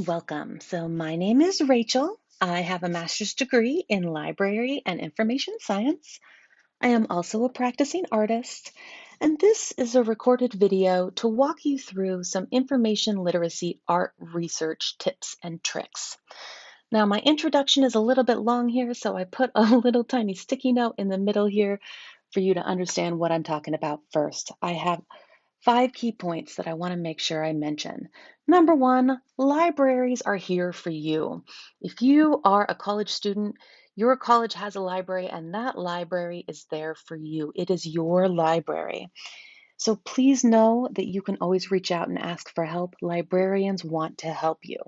and welcome. So, my name is Rachel. I have a master's degree in library and information science. I am also a practicing artist, and this is a recorded video to walk you through some information literacy art research tips and tricks. Now, my introduction is a little bit long here, so I put a little tiny sticky note in the middle here for you to understand what I'm talking about first. I have 5 key points that I want to make sure I mention. Number one, libraries are here for you. If you are a college student, your college has a library and that library is there for you. It is your library. So please know that you can always reach out and ask for help. Librarians want to help you.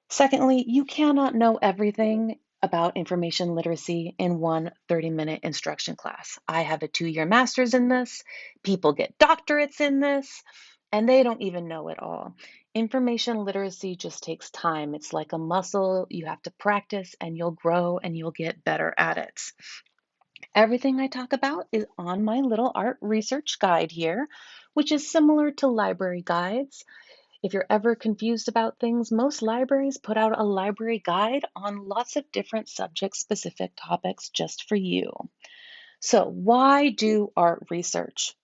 Secondly, you cannot know everything about information literacy in one 30-minute instruction class. I have a 2-year master's in this. People get doctorates in this, and they don't even know it all. Information literacy just takes time. It's like a muscle. You have to practice, and you'll grow, and you'll get better at it. Everything I talk about is on my little art research guide here, which is similar to library guides. If you're ever confused about things, most libraries put out a library guide on lots of different subject-specific topics just for you. So, why do art research?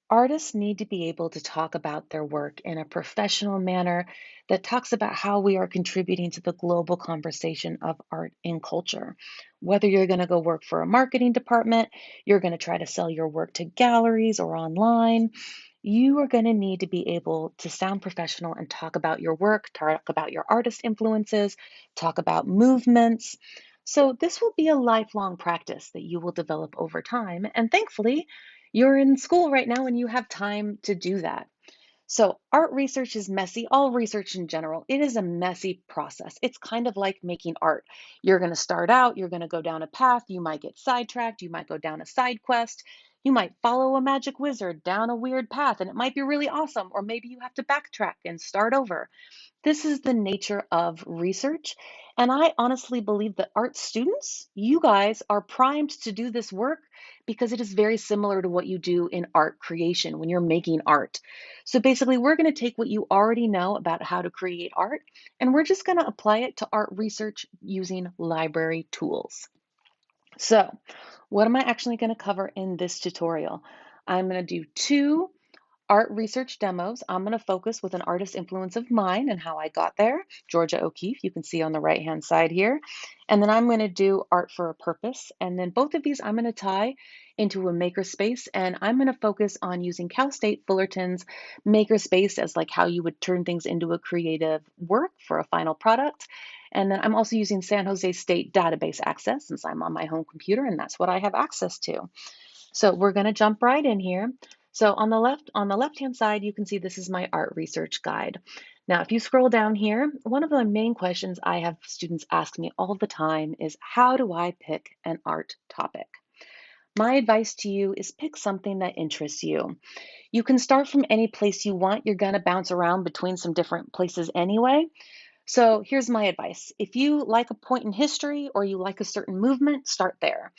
Artists need to be able to talk about their work in a professional manner that talks about how we are contributing to the global conversation of art and culture. Whether you're going to go work for a marketing department, you're going to try to sell your work to galleries or online, you are going to need to be able to sound professional and talk about your work, talk about your artist influences, talk about movements. So, this will be a lifelong practice that you will develop over time. And thankfully, you're in school right now and you have time to do that. So, art research is messy. All research in general, it is a messy process. It's kind of like making art. You're going to start out, you're going to go down a path, you might get sidetracked, you might go down a side quest, you might follow a magic wizard down a weird path, and it might be really awesome, or maybe you have to backtrack and start over. This is the nature of research. And I honestly believe that art students, you guys are primed to do this work because it is very similar to what you do in art creation when you're making art. So basically, we're going to take what you already know about how to create art and we're just going to apply it to art research using library tools. So, what am I actually going to cover in this tutorial? I'm going to do 2 art research demos. I'm going to focus with an artist influence of mine and how I got there, Georgia O'Keeffe, you can see on the right-hand side here. And then I'm going to do art for a purpose. And then both of these I'm going to tie into a makerspace, and I'm going to focus on using Cal State Fullerton's makerspace as like how you would turn things into a creative work for a final product. And then I'm also using San Jose State database access since I'm on my home computer and that's what I have access to. So we're going to jump right in here. So on the left-hand side, you can see this is my art research guide. Now, if you scroll down here, one of the main questions I have students ask me all the time is, how do I pick an art topic? My advice to you is pick something that interests you. You can start from any place you want. You're going to bounce around between some different places anyway. So here's my advice. If you like a point in history or you like a certain movement, start there.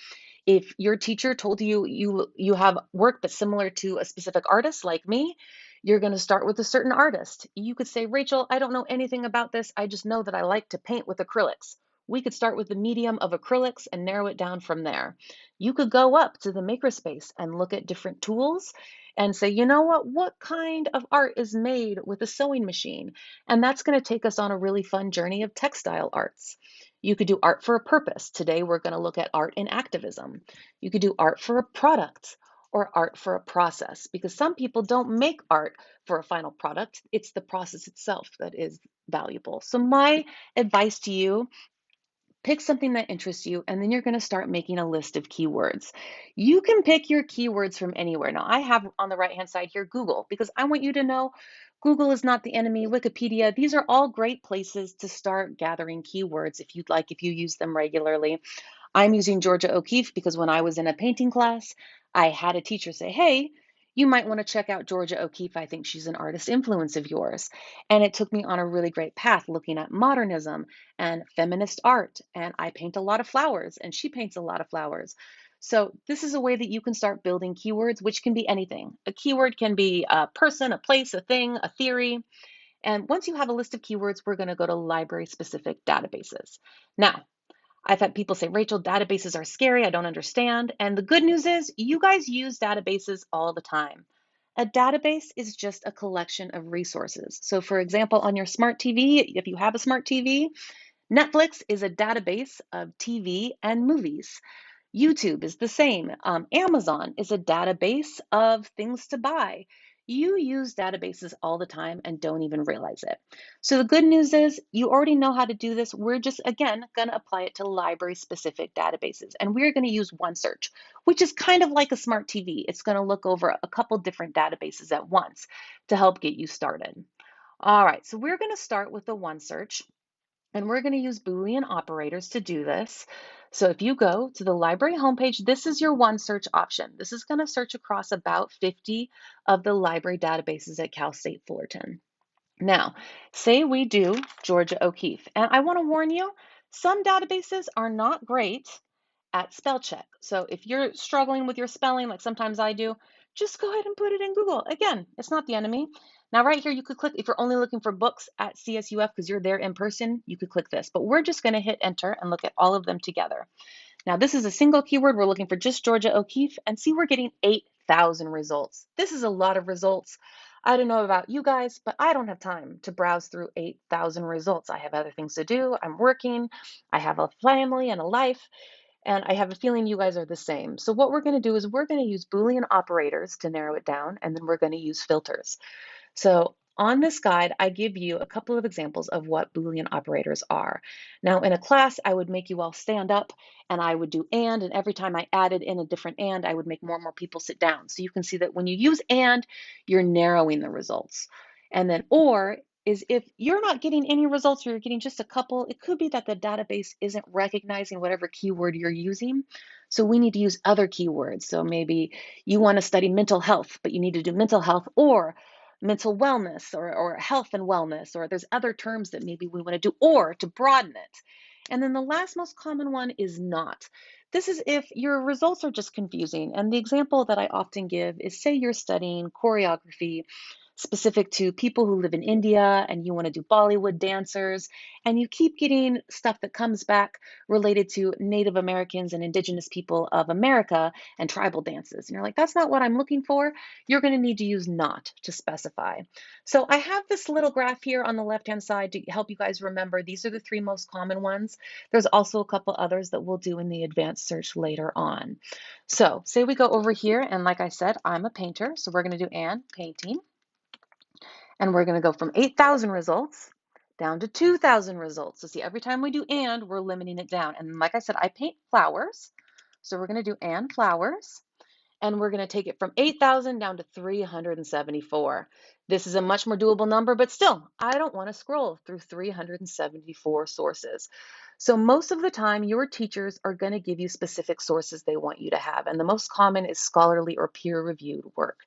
If your teacher told you have work that's similar to a specific artist like me, you're going to start with a certain artist. You could say, Rachel, I don't know anything about this. I just know that I like to paint with acrylics. We could start with the medium of acrylics and narrow it down from there. You could go up to the makerspace and look at different tools and say, you know what kind of art is made with a sewing machine? And that's going to take us on a really fun journey of textile arts. You could do art for a purpose. Today, we're going to look at art in activism. You could do art for a product or art for a process, because some people don't make art for a final product. It's the process itself that is valuable. So my advice to you, pick something that interests you, and then you're going to start making a list of keywords. You can pick your keywords from anywhere. Now, I have on the right-hand side here Google, because I want you to know Google is not the enemy. Wikipedia, these are all great places to start gathering keywords if you'd like, if you use them regularly. I'm using Georgia O'Keeffe because when I was in a painting class, I had a teacher say, hey, you might want to check out Georgia O'Keeffe. I think she's an artist influence of yours. And it took me on a really great path looking at modernism and feminist art. And I paint a lot of flowers and she paints a lot of flowers. So this is a way that you can start building keywords, which can be anything. A keyword can be a person, a place, a thing, a theory. And once you have a list of keywords, we're going to go to library-specific databases. Now, I've had people say, Rachel, databases are scary. I don't understand. And the good news is you guys use databases all the time. A database is just a collection of resources. So for example, on your smart TV, if you have a smart TV, Netflix is a database of TV and movies. YouTube is the same. Amazon is a database of things to buy. You use databases all the time and don't even realize it. So the good news is you already know how to do this. We're just, again, going to apply it to library specific databases. And we're going to use OneSearch, which is kind of like a smart TV. It's going to look over a couple different databases at once to help get you started. All right, so we're going to start with the OneSearch. And we're going to use boolean operators to do this. So if you go to the library homepage, this is your OneSearch option. This is going to search across about 50 of the library databases at Cal State Fullerton. Now, say we do Georgia O'Keeffe, and I want to warn you, some databases are not great at spell check. So if you're struggling with your spelling, like sometimes I do, just go ahead and put it in Google. Again, it's not the enemy. Now, right here, you could click, if you're only looking for books at CSUF because you're there in person, you could click this. But we're just going to hit enter and look at all of them together. Now, this is a single keyword. We're looking for just Georgia O'Keeffe, and see, we're getting 8,000 results. This is a lot of results. I don't know about you guys, but I don't have time to browse through 8,000 results. I have other things to do. I'm working. I have a family and a life. And I have a feeling you guys are the same. So what we're going to do is we're going to use Boolean operators to narrow it down, and then we're going to use filters. So on this guide, I give you a couple of examples of what Boolean operators are. Now in a class, I would make you all stand up and I would do and every time I added in a different and, I would make more and more people sit down. So you can see that when you use and, you're narrowing the results. And then or is if you're not getting any results or you're getting just a couple, it could be that the database isn't recognizing whatever keyword you're using. So we need to use other keywords. So maybe you want to study mental health, but you need to do mental health or mental wellness or health and wellness, or there's other terms that maybe we want to do, or to broaden it. And then the last most common one is not. This is if your results are just confusing. And the example that I often give is, say you're studying choreography specific to people who live in India and you want to do Bollywood dancers, and you keep getting stuff that comes back related to Native Americans and Indigenous people of America and tribal dances. And you're like, that's not what I'm looking for. You're going to need to use not to specify. So I have this little graph here on the left-hand side to help you guys remember. These are the 3 most common ones. There's also a couple others that we'll do in the advanced search later on. So say we go over here, and like I said, I'm a painter, so we're going to do and painting. And we're going to go from 8,000 results down to 2,000 results. So see, every time we do and, we're limiting it down. And like I said, I paint flowers. So we're going to do and flowers. And we're going to take it from 8,000 down to 374. This is a much more doable number, but still, I don't want to scroll through 374 sources. So most of the time, your teachers are going to give you specific sources they want you to have. And the most common is scholarly or peer-reviewed work.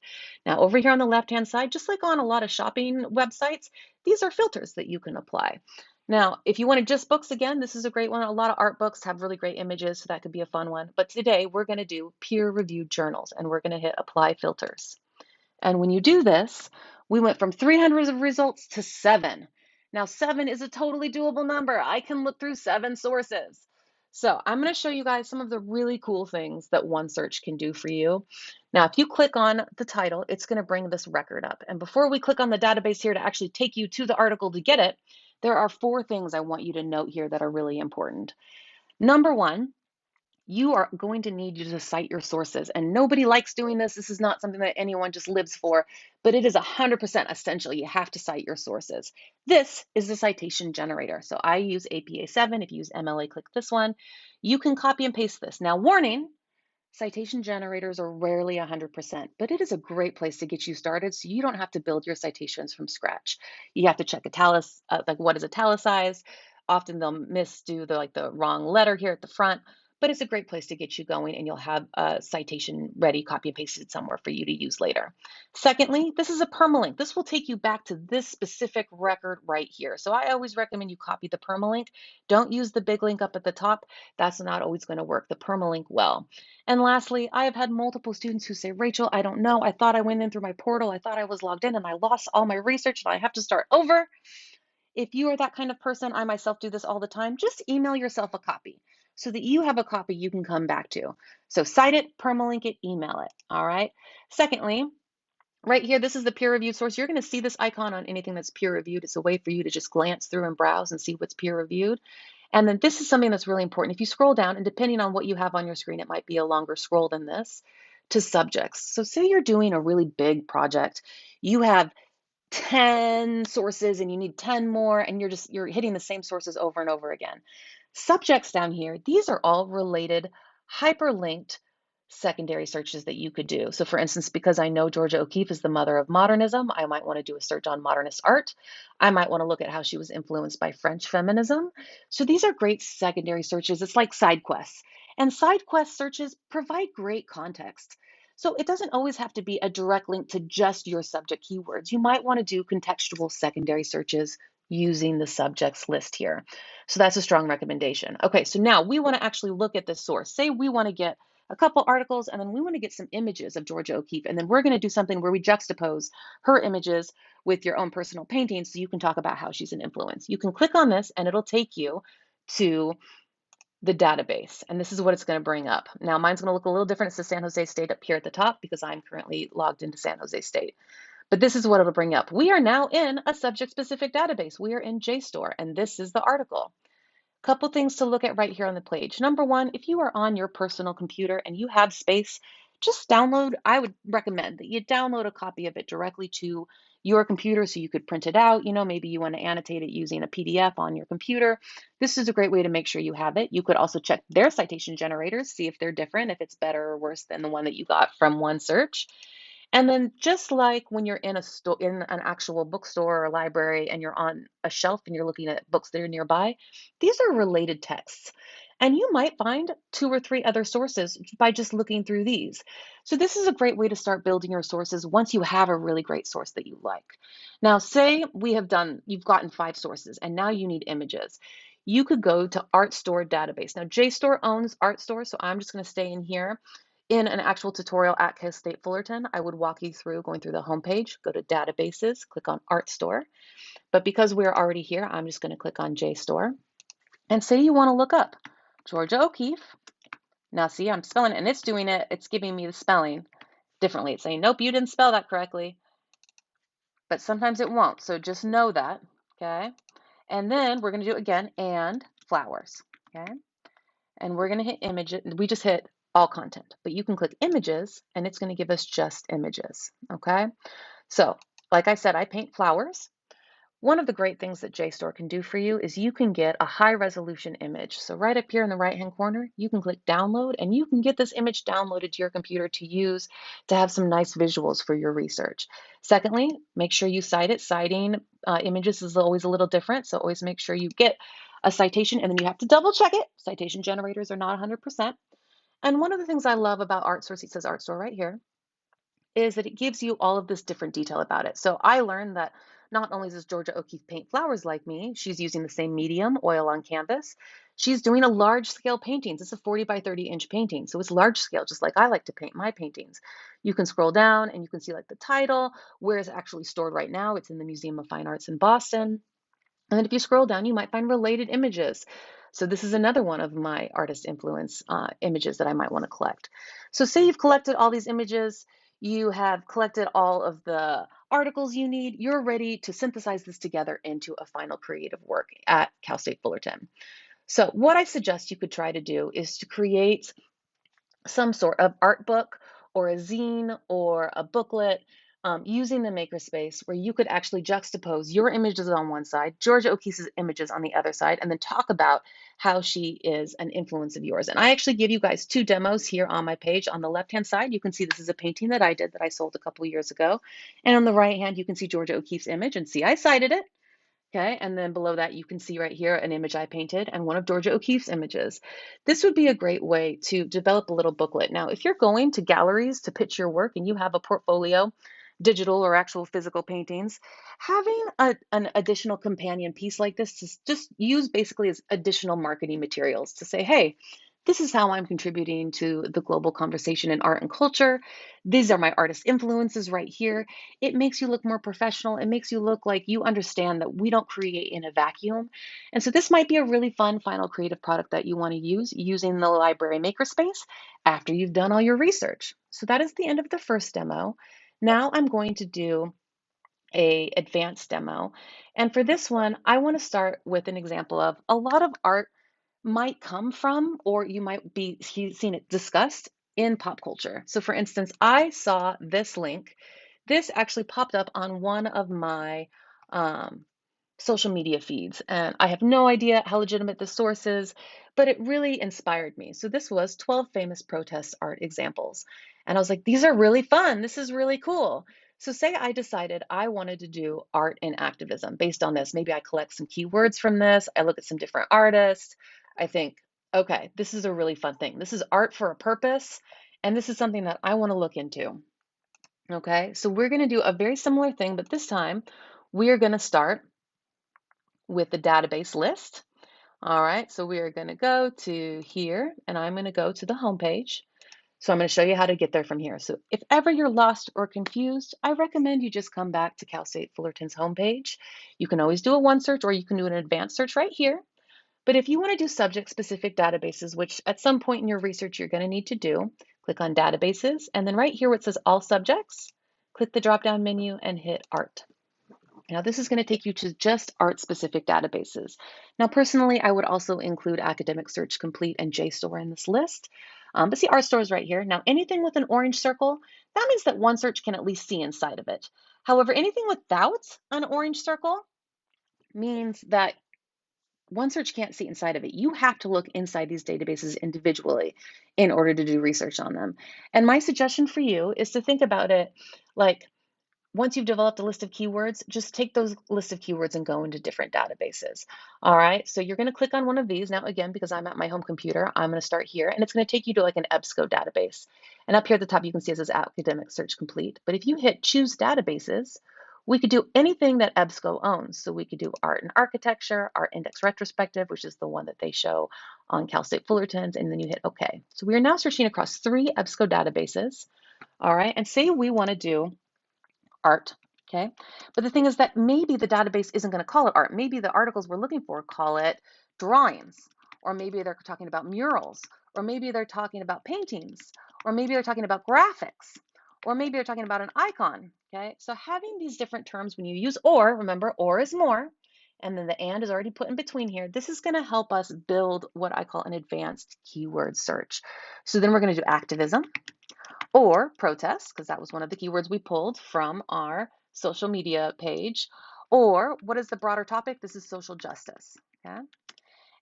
Now, over here on the left-hand side, just like on a lot of shopping websites, these are filters that you can apply. Now, if you wanted just books, again, this is a great one. A lot of art books have really great images, so that could be a fun one. But today, we're going to do peer-reviewed journals, and we're going to hit apply filters. And when you do this, we went from 300 of results to 7. Now, 7 is a totally doable number. I can look through 7 sources. So I'm going to show you guys some of the really cool things that OneSearch can do for you. Now, if you click on the title, it's going to bring this record up. And before we click on the database here to actually take you to the article to get it, there are 4 things I want you to note here that are really important. Number 1, you are going to need you to cite your sources. And nobody likes doing this. This is not something that anyone just lives for, but it is 100% essential. You have to cite your sources. This is the citation generator. So I use APA 7. If you use MLA, click this one. You can copy and paste this. Now, warning, citation generators are rarely 100%, but it is a great place to get you started so you don't have to build your citations from scratch. You have to check like what is italicized. Often they'll misdo the wrong letter here at the front. but it's a great place to get you going, and you'll have a citation ready, copy and pasted somewhere for you to use later. Secondly, this is a permalink. This will take you back to this specific record right here. So I always recommend you copy the permalink. Don't use the big link up at the top. That's not always going to work. The permalink will. And lastly, I have had multiple students who say, Rachel, I don't know. I thought I went in through my portal. I thought I was logged in and I lost all my research and I have to start over. If you are that kind of person, I myself do this all the time, just email yourself a copy so that you have a copy you can come back to. So cite it, permalink it, email it. All right. Secondly, right here, this is the peer-reviewed source. You're going to see this icon on anything that's peer-reviewed. It's a way for you to just glance through and browse and see what's peer-reviewed. And then this is something that's really important. If you scroll down, and depending on what you have on your screen, it might be a longer scroll than this, to subjects. So say you're doing a really big project. You have 10 sources and you need 10 more, and you're hitting the same sources over and over again. Subjects down here, these are all related, hyperlinked secondary searches that you could do. So for instance, because I know Georgia O'Keeffe is the mother of modernism, I might want to do a search on modernist art. I might want to look at how she was influenced by French feminism. So these are great secondary searches. It's like side quests. And side quest searches provide great context. So it doesn't always have to be a direct link to just your subject keywords. You might want to do contextual secondary searches using the subjects list here. So that's a strong recommendation. Okay, so now we want to actually look at this source. Say we want to get a couple articles and then we want to get some images of Georgia O'Keeffe. And then we're going to do something where we juxtapose her images with your own personal paintings so you can talk about how she's an influence. You can click on this and it'll take you to the database. And this is what it's going to bring up. Now mine's going to look a little different. It says San Jose State up here at the top because I'm currently logged into San Jose State. But this is what it'll bring up. We are now in a subject-specific database. We are in JSTOR, and this is the article. Couple things to look at right here on the page. Number one, if you are on your personal computer and you have space, just download. I would recommend that you download a copy of it directly to your computer so you could print it out. You know, maybe you want to annotate it using a PDF on your computer. This is a great way to make sure you have it. You could also check their citation generators, see if they're different, if it's better or worse than the one that you got from OneSearch. And then just like when you're in in an actual bookstore or library and you're on a shelf and you're looking at books that are nearby, these are related texts. And you might find 2 or 3 other sources by just looking through these. So this is a great way to start building your sources once you have a really great source that you like. Now, say you've gotten 5 sources and now you need images. You could go to ArtStore database. Now, JSTOR owns ArtStore, so I'm just going to stay in here. In an actual tutorial at Cal State Fullerton, I would walk you through going through the homepage, go to databases, click on ArtStore. But because we're already here, I'm just going to click on JSTOR. And say you want to look up Georgia O'Keeffe. Now see, I'm spelling it and it's doing it. It's giving me the spelling differently. It's saying, nope, you didn't spell that correctly. But sometimes it won't. So just know that, okay? And then we're going to do it again, and flowers, okay? And we're going to hit images. We just hit all content, but you can click images and it's going to give us just images. Okay. So like I said, I paint flowers. One of the great things that JSTOR can do for you is you can get a high resolution image. So right up here in the right hand corner, you can click download and you can get this image downloaded to your computer to use to have some nice visuals for your research. Secondly, make sure you cite it. Citing images is always a little different. So always make sure you get a citation and then you have to double check it. Citation generators are not 100%. And one of the things I love about ArtSource, it says ArtStore right here, is that it gives you all of this different detail about it. So I learned that not only does Georgia O'Keeffe paint flowers like me, she's using the same medium, oil on canvas. She's doing a large scale paintings. It's a 40 by 30 inch painting. So it's large scale, just like I like to paint my paintings. You can scroll down and you can see like the title, where it's actually stored right now. It's in the Museum of Fine Arts in Boston. And then if you scroll down, you might find related images. So this is another one of my artist influence images that I might want to collect. So say you've collected all these images, you have collected all of the articles you need, you're ready to synthesize this together into a final creative work at Cal State Fullerton. So what I suggest you could try to do is to create some sort of art book or a zine or a booklet using the makerspace where you could actually juxtapose your images on one side, Georgia O'Keeffe's images on the other side, and then talk about how she is an influence of yours. And I actually give you guys 2 demos here on my page. On the left-hand side, you can see this is a painting that I did that I sold a couple years ago. And on the right hand, you can see Georgia O'Keeffe's image and see I cited it. Okay, and then below that, you can see right here an image I painted and one of Georgia O'Keeffe's images. This would be a great way to develop a little booklet. Now, if you're going to galleries to pitch your work and you have a portfolio, digital or actual physical paintings, having an additional companion piece like this is just used basically as additional marketing materials to say, hey, this is how I'm contributing to the global conversation in art and culture. These are my artist influences right here. It makes you look more professional. It makes you look like you understand that we don't create in a vacuum. And so this might be a really fun final creative product that you want to use using the library makerspace after you've done all your research. So that is the end of the first demo. Now I'm going to do a advanced demo. And for this one, I want to start with an example of a lot of art might come from, or you might be seen it discussed in pop culture. So for instance, I saw this link. This actually popped up on one of my um, social media feeds, and I have no idea how legitimate the source is, but it really inspired me. So this was 12 famous protest art examples. And I was like, these are really fun. This is really cool. So say I decided I wanted to do art and activism based on this. Maybe I collect some keywords from this. I look at some different artists. I think, okay, this is a really fun thing. This is art for a purpose, and this is something that I want to look into. Okay, so we're going to do a very similar thing, but this time we are going to start with the database list. All right, so we are going to go to here, and I'm going to go to the home page. So I'm going to show you how to get there from here. So if ever you're lost or confused, I recommend you just come back to Cal State Fullerton's homepage. You can always do a OneSearch or you can do an advanced search right here. But if you want to do subject-specific databases, which at some point in your research you're going to need to do, click on Databases, and then right here where it says All Subjects, click the drop-down menu and hit Art. Now this is going to take you to just art-specific databases. Now personally, I would also include Academic Search Complete and JSTOR in this list. But see, RStore is right here. Now anything with an orange circle, that means that OneSearch can at least see inside of it. However, anything without an orange circle means that OneSearch can't see inside of it. You have to look inside these databases individually in order to do research on them. And my suggestion for you is to think about it like, once you've developed a list of keywords, just take those list of keywords and go into different databases. All right, so you're going to click on one of these. Now, again, because I'm at my home computer, I'm going to start here, and it's going to take you to like an EBSCO database. And up here at the top, you can see it says Academic Search Complete. But if you hit Choose Databases, we could do anything that EBSCO owns. So we could do Art and Architecture, Art Index Retrospective, which is the one that they show on Cal State Fullerton's, and then you hit OK. So we are now searching across 3 EBSCO databases. All right, and say we want to do art, okay? But the thing is that maybe the database isn't going to call it art. Maybe the articles we're looking for call it drawings, or maybe they're talking about murals, or maybe they're talking about paintings, or maybe they're talking about graphics, or maybe they're talking about an icon, okay? So having these different terms when you use or, remember, or is more, and then the and is already put in between here. This is going to help us build what I call an advanced keyword search. So then we're going to do activism, or protest, because that was one of the keywords we pulled from our social media page. Or what is the broader topic? This is social justice. Okay.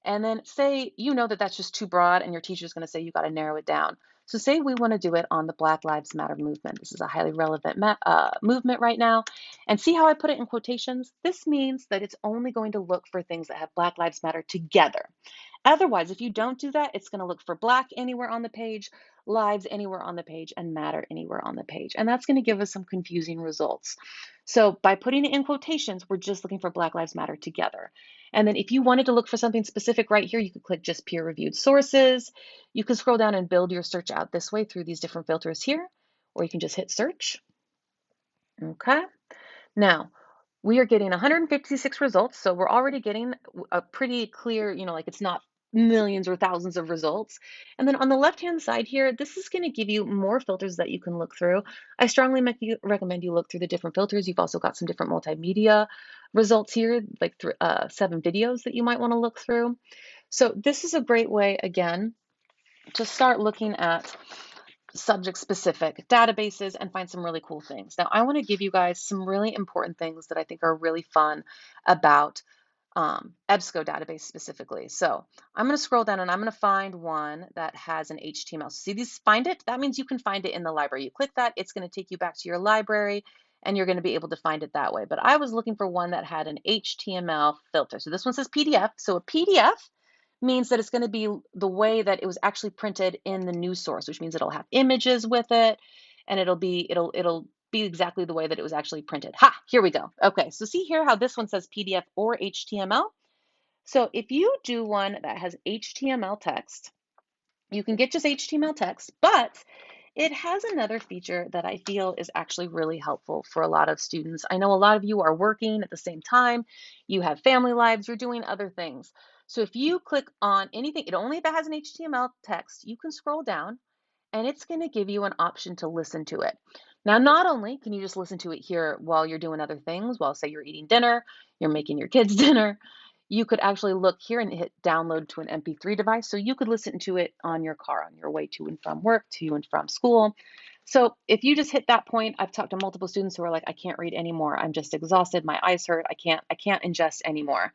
And then say you know that that's just too broad and your teacher's going to say you got to narrow it down. So say we want to do it on the Black Lives Matter movement. This is a highly relevant movement right now. And see how I put it in quotations? This means that it's only going to look for things that have Black Lives Matter together. Otherwise, if you don't do that, it's going to look for Black anywhere on the page, lives anywhere on the page, and matter anywhere on the page. And that's going to give us some confusing results. So by putting it in quotations, we're just looking for Black Lives Matter together. And then if you wanted to look for something specific right here, you could click just peer-reviewed sources. You can scroll down and build your search out this way through these different filters here, or you can just hit search. Okay. Now, we are getting 156 results, so we're already getting a pretty clear, like it's not millions or thousands of results. And then on the left-hand side here, this is going to give you more filters that you can look through. I strongly recommend you look through the different filters. You've also got some different multimedia results here, like 7 videos that you might want to look through. So this is a great way, again, to start looking at subject-specific databases and find some really cool things. Now, I want to give you guys some really important things that I think are really fun about EBSCO database specifically. So I'm going to scroll down and I'm going to find one that has an HTML. See these find it? That means you can find it in the library. You click that, it's going to take you back to your library and you're going to be able to find it that way. But I was looking for one that had an HTML filter. So this one says PDF. So a PDF means that it's going to be the way that it was actually printed in the news source, which means it'll have images with it, and it'll be exactly the way that it was actually printed. Ha, here we go. Okay, so see here how this one says PDF or HTML. So if you do one that has HTML text, you can get just HTML text, but it has another feature that I feel is actually really helpful for a lot of students. I know a lot of you are working at the same time, you have family lives, you're doing other things. So if you click on anything, it only if it has an HTML text, you can scroll down and it's going to give you an option to listen to it. Now, not only can you just listen to it here while you're doing other things, while say you're eating dinner, you're making your kids dinner, you could actually look here and hit download to an MP3 device. So you could listen to it on your car on your way to and from work, to and from school. So if you just hit that point, I've talked to multiple students who are like, I can't read anymore. I'm just exhausted. My eyes hurt. I can't ingest anymore.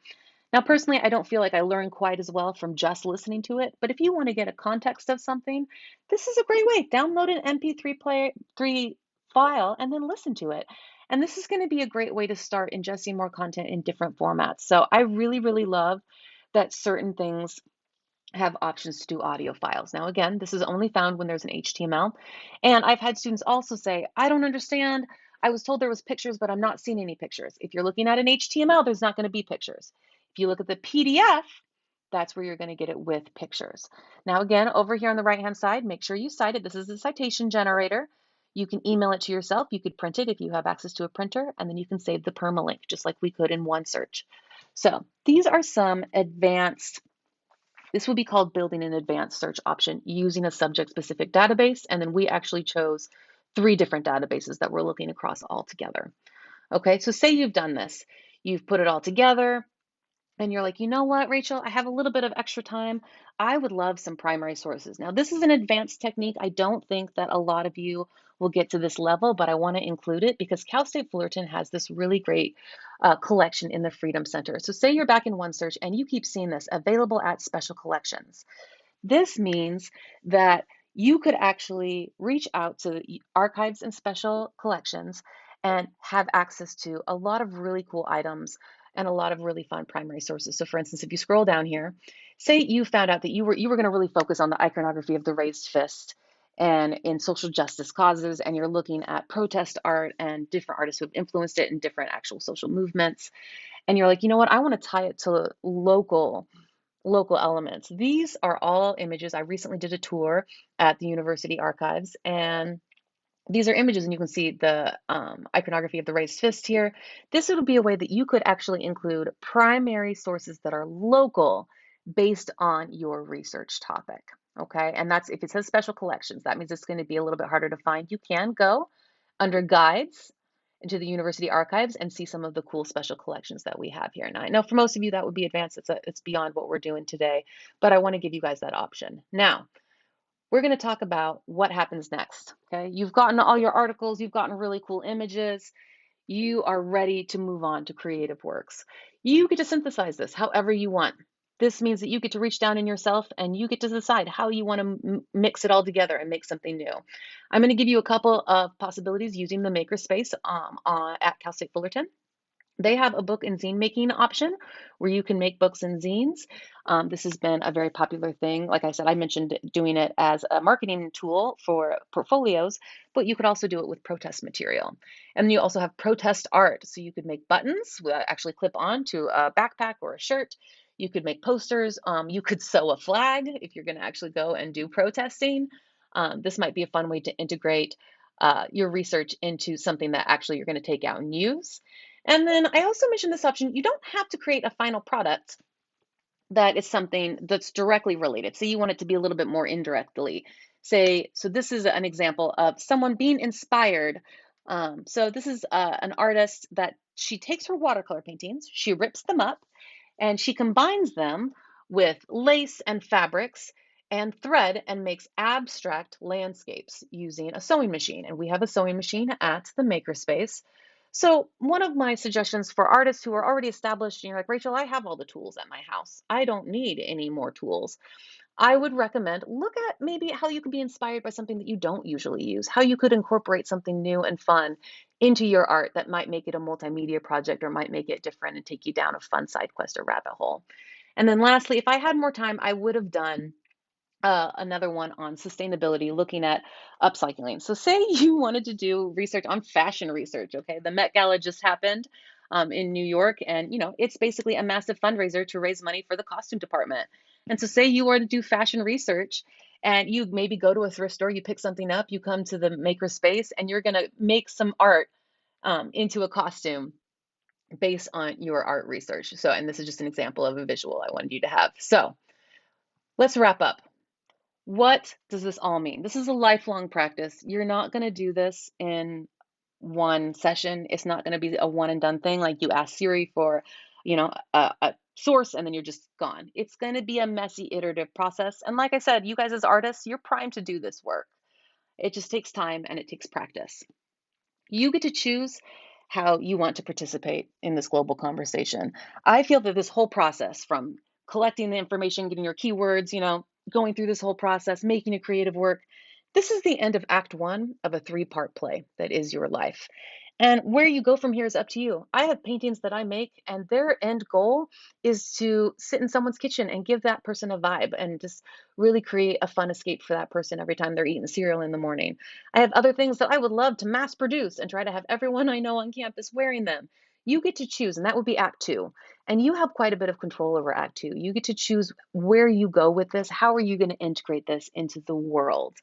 Now, personally, I don't feel like I learn quite as well from just listening to it, but if you want to get a context of something, this is a great way. Download an MP3 3 file and then listen to it. And this is going to be a great way to start ingesting more content in different formats. So I really, really love that certain things have options to do audio files. Now, again, this is only found when there's an HTML. And I've had students also say, I don't understand. I was told there was pictures, but I'm not seeing any pictures. If you're looking at an HTML, there's not going to be pictures. If you look at the PDF, that's where you're going to get it with pictures. Now, again, over here on the right-hand side, make sure you cite it. This is the citation generator. You can email it to yourself. You could print it if you have access to a printer, and then you can save the permalink, just like we could in OneSearch. So these are some advanced. This would be called building an advanced search option using a subject-specific database, and then we actually chose 3 different databases that we're looking across all together. Okay, so say you've done this. You've put it all together, and you're like, you know what, Rachel, I have a little bit of extra time. I would love some primary sources. Now, this is an advanced technique. I don't think that a lot of you will get to this level, but I want to include it because Cal State Fullerton has this really great collection in the Freedom Center. So say you're back in OneSearch and you keep seeing this available at special collections. This means that you could actually reach out to the archives and special collections and have access to a lot of really cool items and a lot of really fun primary sources. So for instance, if you scroll down here, say you found out that you were going to really focus on the iconography of the raised fist and in social justice causes, and you're looking at protest art and different artists who have influenced it in different actual social movements. And you're like, you know what, I want to tie it to local elements. These are all images. I recently did a tour at the university archives, and these are images, and you can see the iconography of the raised fist here. This would be a way that you could actually include primary sources that are local based on your research topic. Okay, and that's if it says special collections, that means it's going to be a little bit harder to find. You can go under guides into the university archives and see some of the cool special collections that we have here. Now, I know for most of you that would be advanced. It's beyond what we're doing today, but I want to give you guys that option. Now, we're going to talk about what happens next. Okay, you've gotten all your articles, you've gotten really cool images, you are ready to move on to creative works. You get to synthesize this however you want. This means that you get to reach down in yourself and you get to decide how you want to mix it all together and make something new. I'm going to give you a couple of possibilities using the makerspace at Cal State Fullerton. They have a book and zine making option where you can make books and zines. This has been a very popular thing. Like I said, I mentioned doing it as a marketing tool for portfolios, but you could also do it with protest material. And you also have protest art. So you could make buttons, actually clip on to a backpack or a shirt. You could make posters. You could sew a flag if you're going to actually go and do protesting. This might be a fun way to integrate your research into something that actually you're going to take out and use. And then I also mentioned this option. You don't have to create a final product that is something that's directly related. So you want it to be a little bit more indirectly. So this is an example of someone being inspired. So this is an artist that she takes her watercolor paintings, she rips them up, and she combines them with lace and fabrics and thread and makes abstract landscapes using a sewing machine. And we have a sewing machine at the Makerspace. So one of my suggestions for artists who are already established, you're like, Rachel, I have all the tools at my house. I don't need any more tools. I would recommend look at maybe how you could be inspired by something that you don't usually use, how you could incorporate something new and fun into your art that might make it a multimedia project or might make it different and take you down a fun side quest or rabbit hole. And then lastly, if I had more time, I would have done another one on sustainability, looking at upcycling. So, say you wanted to do research on fashion research. Okay, the Met Gala just happened in New York, and it's basically a massive fundraiser to raise money for the costume department. And so, say you were to do fashion research, and you maybe go to a thrift store, you pick something up, you come to the maker space, and you're gonna make some art into a costume based on your art research. So, and this is just an example of a visual I wanted you to have. So, let's wrap up. What does this all mean? This is a lifelong practice. You're not going to do this in one session. It's not going to be a one and done thing like you ask Siri for, a source and then you're just gone. It's going to be a messy iterative process. And like I said, you guys as artists, you're primed to do this work. It just takes time and it takes practice. You get to choose how you want to participate in this global conversation. I feel that this whole process from collecting the information, getting your keywords, going through this whole process, making a creative work, this is the end of Act One of a three-part play that is your life. And where you go from here is up to you. I have paintings that I make, and their end goal is to sit in someone's kitchen and give that person a vibe and just really create a fun escape for that person every time they're eating cereal in the morning. I have other things that I would love to mass produce and try to have everyone I know on campus wearing them. You get to choose, and that would be Act Two. And you have quite a bit of control over Act Two. You get to choose where you go with this. How are you going to integrate this into the world?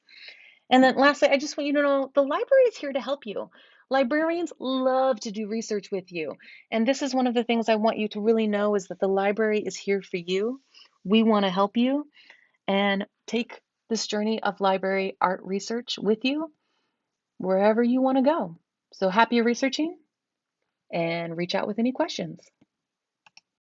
And then lastly, I just want you to know the library is here to help you. Librarians love to do research with you. And this is one of the things I want you to really know is that the library is here for you. We want to help you and take this journey of library art research with you wherever you want to go. So happy researching and reach out with any questions.